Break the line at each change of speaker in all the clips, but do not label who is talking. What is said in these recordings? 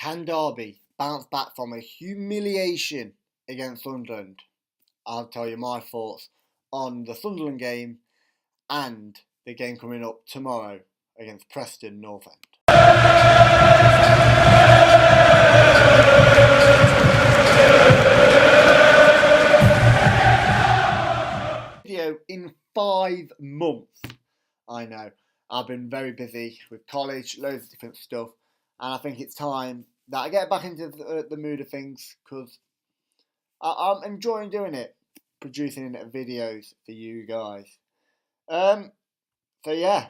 Can Derby bounce back from a humiliation against Sunderland? I'll tell you my thoughts on the Sunderland game and the game coming up tomorrow against Preston North End. Video in 5 months. I know. I've been very busy with college, loads of different stuff, and I think it's time that I get back into the mood of things because I'm enjoying doing it, producing videos for you guys. So yeah,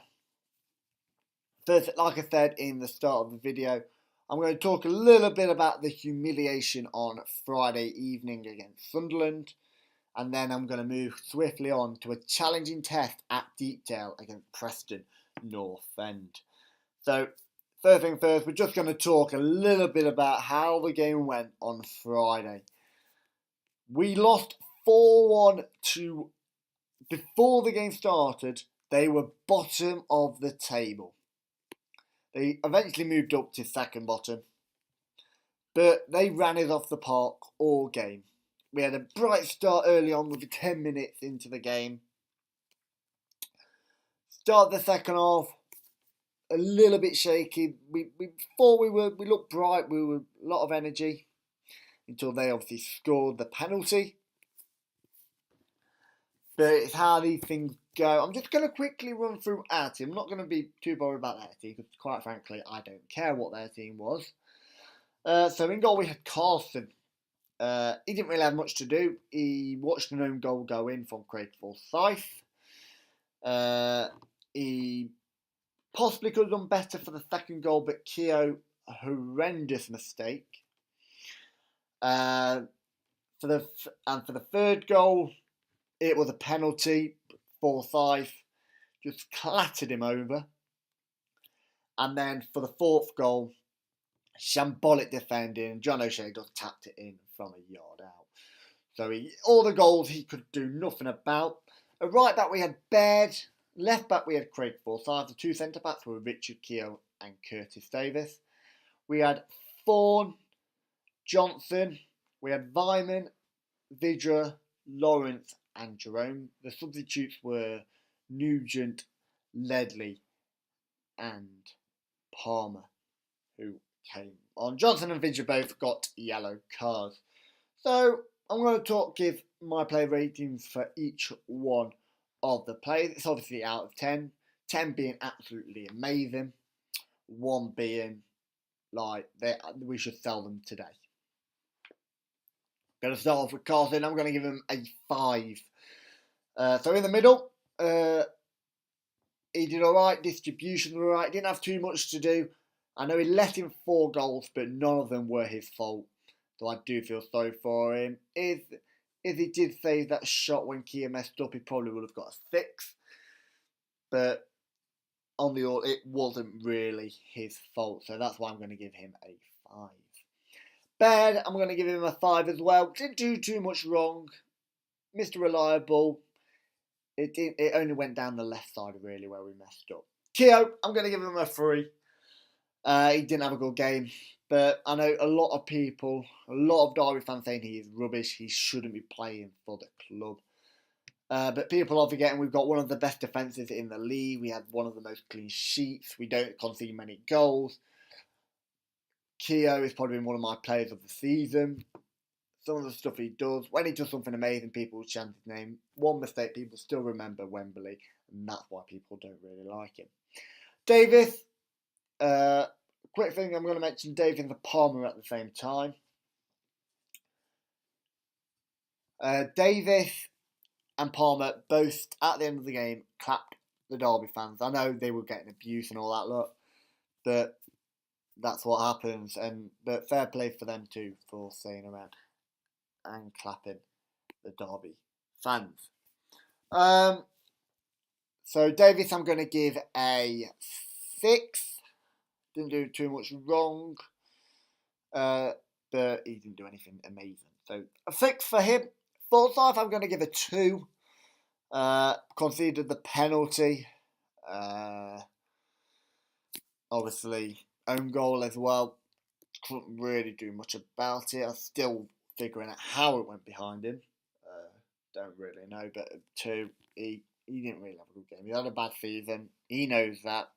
first, like I said in the start of the video, I'm going to talk a little bit about the humiliation on Friday evening against Sunderland, and then I'm going to move swiftly on to a challenging test at Deepdale against Preston North End. So, first thing first, we're just going to talk a little bit about how the game went on Friday. We lost 4-1 to, before the game started, they were bottom of the table. They eventually moved up to second bottom, but they ran it off the park all game. We had a bright start early on with 10 minutes into the game. Start the second half, a little bit shaky. We thought we looked bright, we were a lot of energy until they obviously scored the penalty. But it's how these things go. I'm just going to quickly run through our team. I'm not going to be too bothered about their team because, quite frankly, I don't care what their team was. So in goal we had Carlson. He didn't really have much to do. He watched an own goal go in from Craig Forsyth. He possibly could have done better for the second goal, but Keogh, a horrendous mistake. For the third goal, it was a penalty. Forsyth just clattered him over. And then for the fourth goal, shambolic defending. John O'Shea just tapped it in from a yard out. So all the goals he could do nothing about. At right back we had Baird. Left back we had Craig Forsyth. The two centre backs were Richard Keogh and Curtis Davis. We had Thorne, Johnson. We had Vyman, Vidra, Lawrence and Jerome. The substitutes were Nugent, Ledley and Palmer, who came on. Johnson and Vidra both got yellow cards. So I'm going to give my play ratings for each one of the plays. It's obviously out of 10. 10 being absolutely amazing. 1 being like we should sell them today. Going to start off with Carlson. I'm going to give him a 5. So in the middle, he did alright. Distribution was alright. Didn't have too much to do. I know he let in 4 goals, but none of them were his fault. So I do feel sorry for him. If he did save that shot when Keogh messed up, he probably would have got a 6. But on the all, it wasn't really his fault. So that's why I'm going to give him a 5. Baird, I'm going to give him a 5 as well. Didn't do too much wrong. Mr. Reliable. It only went down the left side really where we messed up. Keogh, I'm going to give him a 3. He didn't have a good game. But I know a lot of people, a lot of Derby fans saying he is rubbish. He shouldn't be playing for the club. But people are forgetting we've got one of the best defences in the league. We had one of the most clean sheets. We don't concede many goals. Keogh has probably been one of my players of the season. Some of the stuff he does, when he does something amazing, people will chant his name. One mistake, people still remember Wembley, and that's why people don't really like him. Davis, quick thing, I'm going to mention Davis and Palmer at the same time. Davis and Palmer both, at the end of the game, clapped the Derby fans. I know they were getting abuse and all that lot, but that's what happens. But fair play for them too for staying around and clapping the Derby fans. So Davis, I'm going to give a 6. Didn't do too much wrong, but he didn't do anything amazing. So a 6 for him. Forsyth, I'm going to give a 2. Conceded the penalty. Obviously, own goal as well. couldn't really do much about it. I'm still figuring out how it went behind him. Don't really know, but 2, he didn't really have a good game. He had a bad season. He knows that.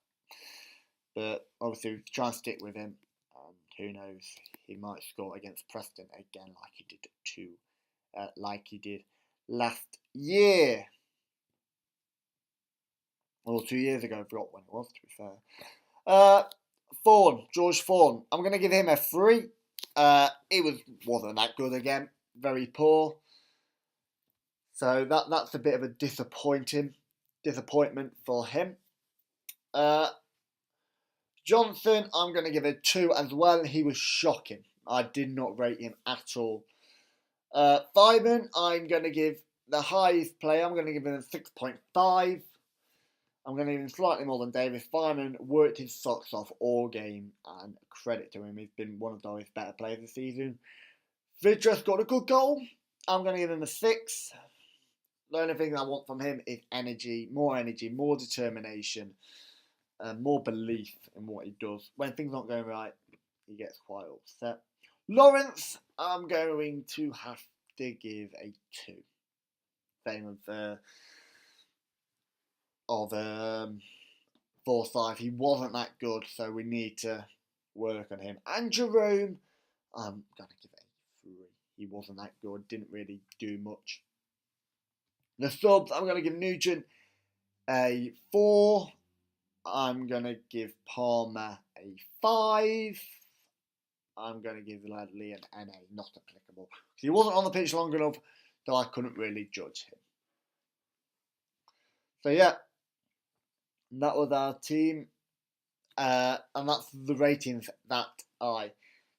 But obviously, we try and stick with him. And who knows? He might score against Preston again, like he did last year. Or 2 years ago. I forgot when it was, to be fair. Thorne, George Thorne. I'm going to give him a 3. It wasn't that good again. Very poor. So that's a bit of a disappointment for him. Johnson, I'm going to give a 2 as well. He was shocking. I did not rate him at all. Fireman, I'm going to give the highest player. I'm going to give him a 6.5. I'm going to give him slightly more than Davis. Fireman worked his socks off all game, and credit to him. He's been one of Derby's better players this season. Vidra got a good goal. I'm going to give him a 6. The only thing I want from him is energy, more determination, more belief in what he does. When things aren't going right, he gets quite upset. Lawrence, I'm going to have to give a 2. Same of Forsyth. He wasn't that good, so we need to work on him. And Jerome, I'm going to give it a 3. He wasn't that good, didn't really do much. The subs, I'm going to give Nugent a 4. I'm going to give Palmer a 5. I'm going to give Ladley an NA, not applicable. He wasn't on the pitch long enough, so I couldn't really judge him. So yeah, that was our team. And that's the ratings that I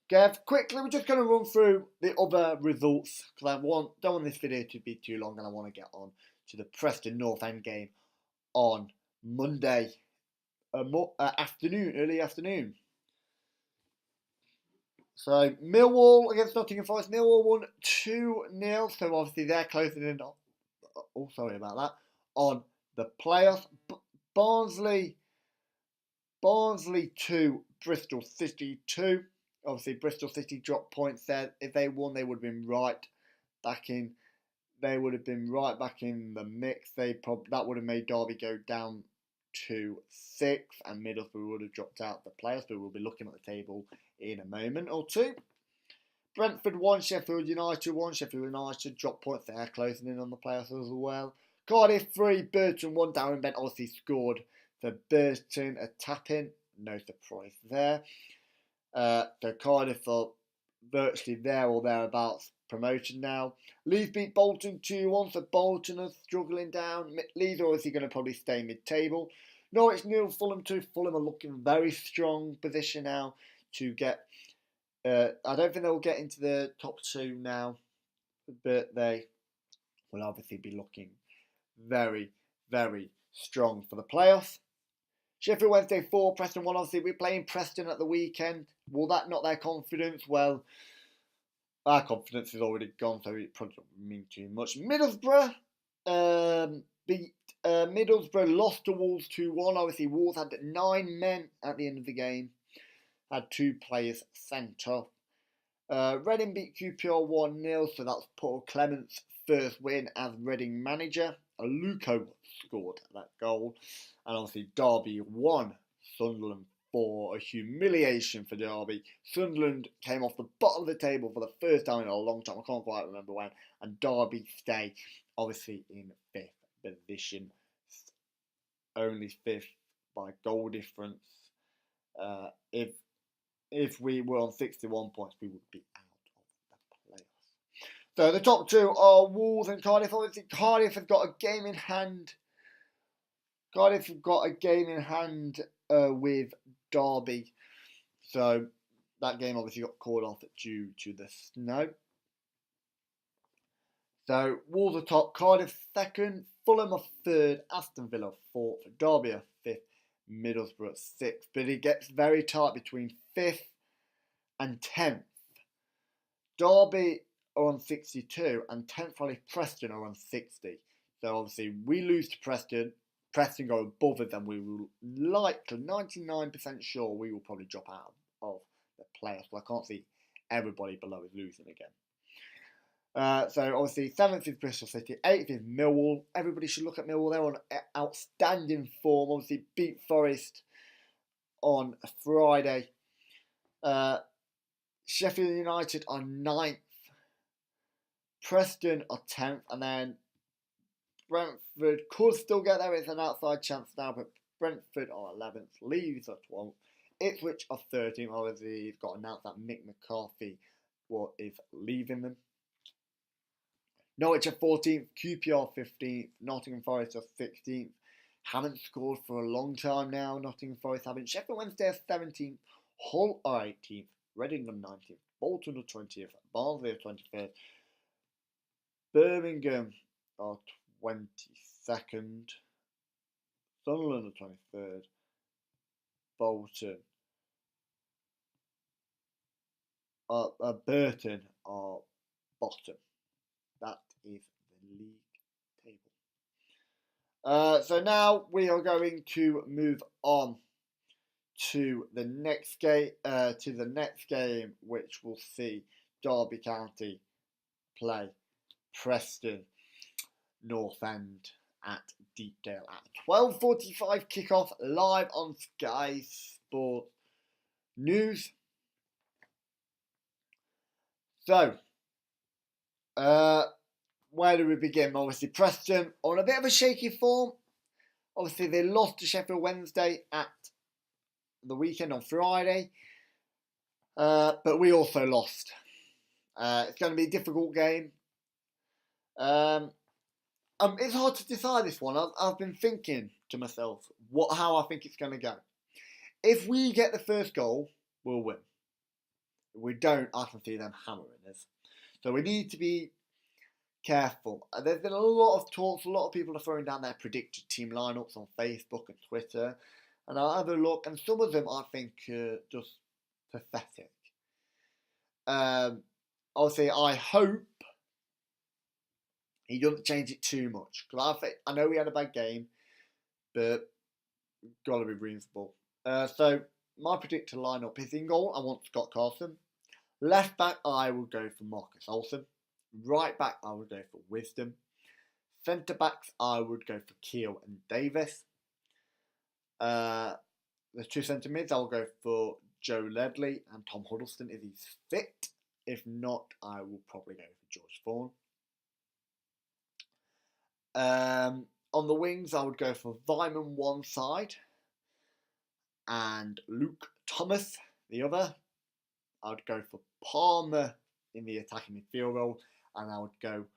gave. Quickly, we're just going to run through the other results, because I don't want this video to be too long, and I want to get on to the Preston North End game on Monday early afternoon. So Millwall against Nottingham Forest. Millwall won 2-0, so obviously they're closing in. Oh, sorry about that. On the playoffs, Barnsley 2, Bristol City 2. Obviously, Bristol City dropped points there. If they won, they would have been right back in. They would have been right back in the mix. That would have made Derby go down to 6th, and Middlesbrough would have dropped out the playoffs. But we'll be looking at the table in a moment or two. Brentford 1, Sheffield United 1. Sheffield United dropped points there, closing in on the playoffs as well. Cardiff 3, Burton 1. Darren Bent obviously scored for Burton, a tap-in. No surprise there. So Cardiff are virtually there or thereabouts, promotion now. Leeds beat Bolton 2-1, so Bolton are struggling down. Leeds are obviously going to probably stay mid-table. Norwich 0, Fulham 2. Fulham are looking very strong position now to get. I don't think they'll get into the top 2 now, but they will obviously be looking very, very strong for the playoffs. Sheffield Wednesday 4, Preston 1. Obviously, we're playing Preston at the weekend. Will that knock their confidence? Well, our confidence is already gone, so it probably doesn't mean too much. Middlesbrough lost to Wolves 2-1. Obviously, Wolves had 9 men at the end of the game. Had 2 players sent off. Reading beat QPR 1-0, so that's Paul Clement's first win as Reading manager. Luco scored that goal. And obviously Derby 1, Sunderland 4. A humiliation for Derby. Sunderland came off the bottom of the table for the first time in a long time. I can't quite remember when. And Derby stay obviously in 5th position. Only 5th by goal difference. If we were on 61 points, we would be out of the playoffs. So the top 2 are Wolves and Cardiff. Obviously, Cardiff have got a game in hand. Cardiff have got a game in hand with Derby. So that game obviously got called off due to the snow. So Wolves are top, Cardiff 2nd, Fulham are 3rd, Aston Villa 4th, Derby are 5th, Middlesbrough 6th. But it gets very tight between 5th and 10th. Derby are on 62 and 10th probably Preston are on 60. So obviously we lose to Preston go above us, and we will likely, 99% sure, we will probably drop out of the playoffs. But I can't see everybody below is losing again. So obviously 7th is Bristol City, 8th is Millwall. Everybody should look at Millwall. They're on outstanding form. Obviously beat Forest on Friday. Sheffield United are 9th. Preston are 10th. And then Brentford could still get there. It's an outside chance now. But Brentford are 11th. Leeds are 12th. Ipswich are 13th. Obviously, it's got announced that Mick McCarthy is leaving them. Norwich are 14th. QPR 15th. Nottingham Forest are 16th. Haven't scored for a long time now. Nottingham Forest haven't. Sheffield Wednesday are 17th. Hull are 18th. Reading are 19th. Bolton are 20th. Barnsley are 21st. Birmingham are 22nd. Sunderland are 23rd. Bolton. Burton are bottom. That is the league table. So now we are going to move on to the next game, which will see Derby County play Preston North End at Deepdale at 12:45 kickoff live on Sky Sport News. So, where do we begin? Obviously, Preston on a bit of a shaky form. Obviously, they lost to Sheffield Wednesday at the weekend on Friday. But we also lost. It's going to be a difficult game. It's hard to decide this one. I've been thinking to myself how I think it's going to go. If we get the first goal, we'll win. If we don't, I can see them hammering us. So we need to be careful. There's been a lot of talks. A lot of people are throwing down their predicted team lineups on Facebook and Twitter. And I'll have a look. And some of them I think are just pathetic. Obviously, I hope he doesn't change it too much. Because I know we had a bad game. But got to be reasonable. So my predicted lineup is in goal. I want Scott Carson. Left back, I will go for Marcus Olsen. Right back, I would go for Wisdom. Centre backs, I would go for Keel and Davis. The two centre mids, I'll go for Joe Ledley and Tom Huddleston if he's fit. If not, I will probably go for George Vaughan. On the wings, I would go for Vyman one side and Luke Thomas the other. I would go for Palmer in the attacking midfield role, and I would go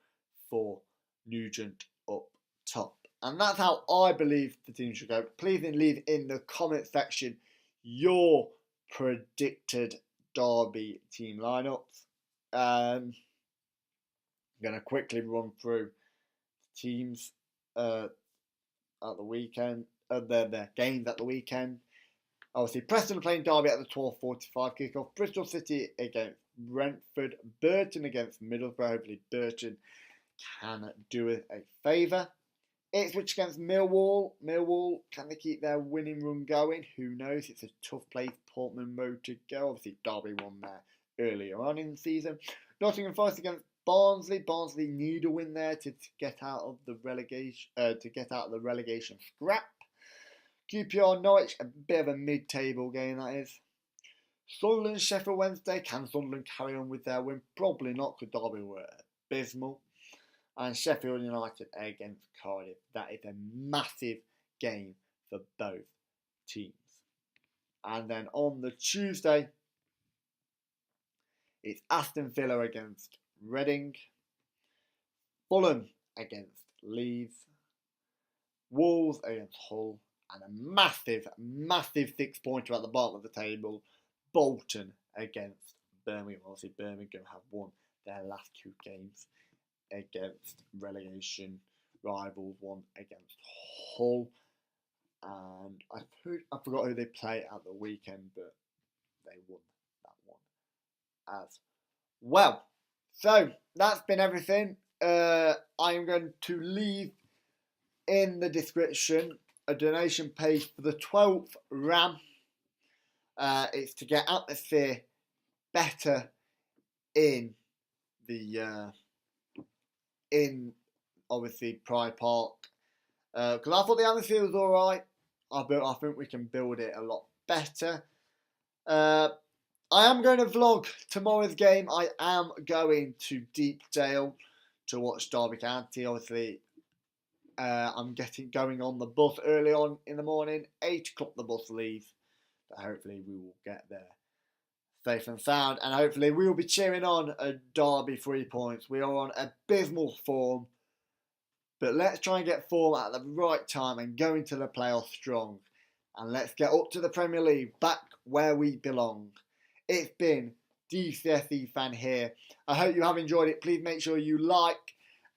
for Nugent up top. And that's how I believe the team should go. Please leave in the comment section your predicted Derby team lineups. I'm going to quickly run through teams at the weekend, their games at the weekend. Obviously, Preston playing Derby at the 12:45 kickoff. Bristol City against Brentford. Burton against Middlesbrough. Hopefully, Burton can do us a favour. Ipswich against Millwall. Millwall, can they keep their winning run going? Who knows? It's a tough place, Portman Road to go. Obviously, Derby won there earlier on in the season. Nottingham Forest against Barnsley. Barnsley need a win there to get out of the relegation scrap. QPR Norwich, a bit of a mid-table game that is. Sunderland Sheffield Wednesday. Can Sunderland carry on with their win? Probably not, because Derby were abysmal. And Sheffield United against Cardiff. That is a massive game for both teams. And then on the Tuesday, it's Aston Villa against Reading. Fulham against Leeds. Wolves against Hull. And a massive, massive 6-pointer at the bottom of the table. Bolton against Birmingham. Obviously, Birmingham have won their last 2 games against relegation rivals. One against Hull. And I forgot who they play at the weekend, but they won that one as well. So, that's been everything. I am going to leave in the description a donation page for the 12th Ram. It's to get atmosphere better in the in obviously Pride Park, because I thought the atmosphere was alright. I think we can build it a lot better. I am going to vlog tomorrow's game. I am going to Deepdale to watch Derby County. Obviously, I'm going on the bus early on in the morning. 8 o'clock the bus leaves. But hopefully we will get there safe and sound. And hopefully we will be cheering on a Derby 3 points. We are on abysmal form. But let's try and get form at the right time and go into the playoffs strong. And let's get up to the Premier League, back where we belong. It's been DCSE Fan here. I hope you have enjoyed it. Please make sure you like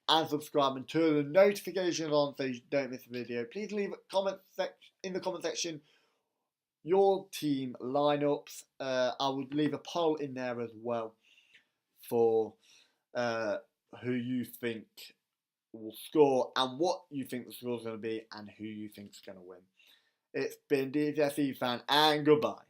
and subscribe and turn the notifications on so you don't miss a video. Please leave in the comment section your team lineups. I would leave a poll in there as well for who you think will score and what you think the score is going to be and who you think is going to win. It's been DCSE Fan and goodbye.